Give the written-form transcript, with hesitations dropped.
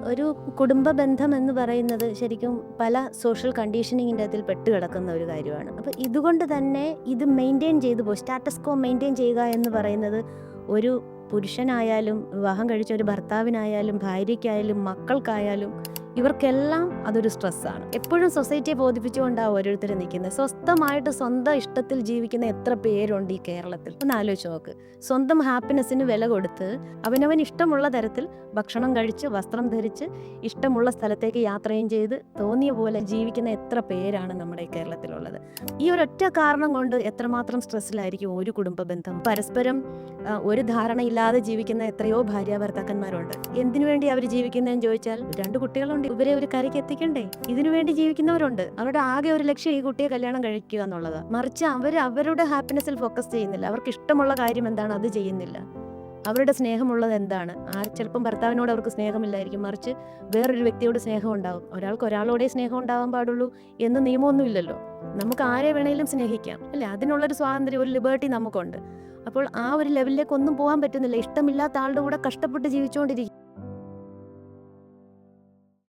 ഒരു കുടുംബ ബന്ധം എന്ന് പറയുന്നത് ശരിക്കും പല സോഷ്യൽ കണ്ടീഷനിങ്ങിൻ്റെ അതിൽ പെട്ട് കിടക്കുന്ന ഒരു കാര്യമാണ്. അപ്പോൾ ഇതുകൊണ്ട് തന്നെ ഇത് മെയിൻറ്റെയിൻ ചെയ്തു പോകും. സ്റ്റാറ്റസ് കോ മെയിൻറ്റെയിൻ ചെയ്യുക എന്ന് പറയുന്നത് ഒരു പുരുഷനായാലും വിവാഹം കഴിച്ച ഒരു ഭർത്താവിനായാലും ഭാര്യയ്ക്കായാലും മക്കൾക്കായാലും ഇവർക്കെല്ലാം അതൊരു സ്ട്രെസ്സാണ്. എപ്പോഴും സൊസൈറ്റിയെ ബോധിപ്പിച്ചുകൊണ്ടാണ് ഓരോരുത്തരും നിൽക്കുന്നത്. സ്വസ്ഥമായിട്ട് സ്വന്തം ഇഷ്ടത്തിൽ ജീവിക്കുന്ന എത്ര പേരുണ്ട് ഈ കേരളത്തിൽ? ഒന്ന് ആലോചിച്ച് നോക്ക്. സ്വന്തം ഹാപ്പിനെസ്സിന് വില കൊടുത്ത് അവനവൻ ഇഷ്ടമുള്ള തരത്തിൽ ഭക്ഷണം കഴിച്ച് വസ്ത്രം ധരിച്ച് ഇഷ്ടമുള്ള സ്ഥലത്തേക്ക് യാത്രയും ചെയ്ത് തോന്നിയ പോലെ ജീവിക്കുന്ന എത്ര പേരാണ് നമ്മുടെ ഈ കേരളത്തിലുള്ളത്? ഈ ഒരൊറ്റ കാരണം കൊണ്ട് എത്രമാത്രം സ്ട്രെസ്സിലായിരിക്കും ഒരു കുടുംബ ബന്ധം. പരസ്പരം ഒരു ധാരണയില്ലാതെ ജീവിക്കുന്ന എത്രയോ ഭാര്യ ഭർത്താക്കന്മാരുണ്ട്. എന്തിനു വേണ്ടി അവർ ജീവിക്കുന്നതെന്ന് ചോദിച്ചാൽ, 2 കുട്ടികളുണ്ട്, ഇവരെ ഒരു കരയ്ക്ക് എത്തിക്കണ്ടേ? ഇതിനു വേണ്ടി ജീവിക്കുന്നവരുണ്ട്. അവരുടെ ആകെ ഒരു ലക്ഷ്യം ഈ കുട്ടിയെ കല്യാണം കഴിക്കുക എന്നുള്ളതാണ്. മറിച്ച് അവരുടെ ഹാപ്പിനെസ്സിൽ ഫോക്കസ് ചെയ്യുന്നില്ല. അവർക്ക് ഇഷ്ടമുള്ള കാര്യം എന്താണ് അത് ചെയ്യുന്നില്ല. അവരുടെ സ്നേഹമുള്ളത് എന്താണ്? ചിലപ്പം ഭർത്താവിനോട് അവർക്ക് സ്നേഹമില്ലായിരിക്കും, മറിച്ച് വേറൊരു വ്യക്തിയോട് സ്നേഹം ഉണ്ടാവും. ഒരാൾക്ക് ഒരാളോടെ സ്നേഹം ഉണ്ടാവാൻ പാടുള്ളൂ എന്ന് നിയമമൊന്നുമില്ലല്ലോ. നമുക്ക് ആരെ വേണേലും സ്നേഹിക്കാം അല്ലേ? അതിനുള്ളൊരു സ്വാതന്ത്ര്യം, ഒരു ലിബർട്ടി നമുക്കുണ്ട്. അപ്പോൾ ആ ഒരു ലെവലിലേക്ക് ഒന്നും പോകാൻ പറ്റുന്നില്ല. ഇഷ്ടമില്ലാത്ത ആളുടെ കൂടെ കഷ്ടപ്പെട്ട് ജീവിച്ചുകൊണ്ടിരിക്കും.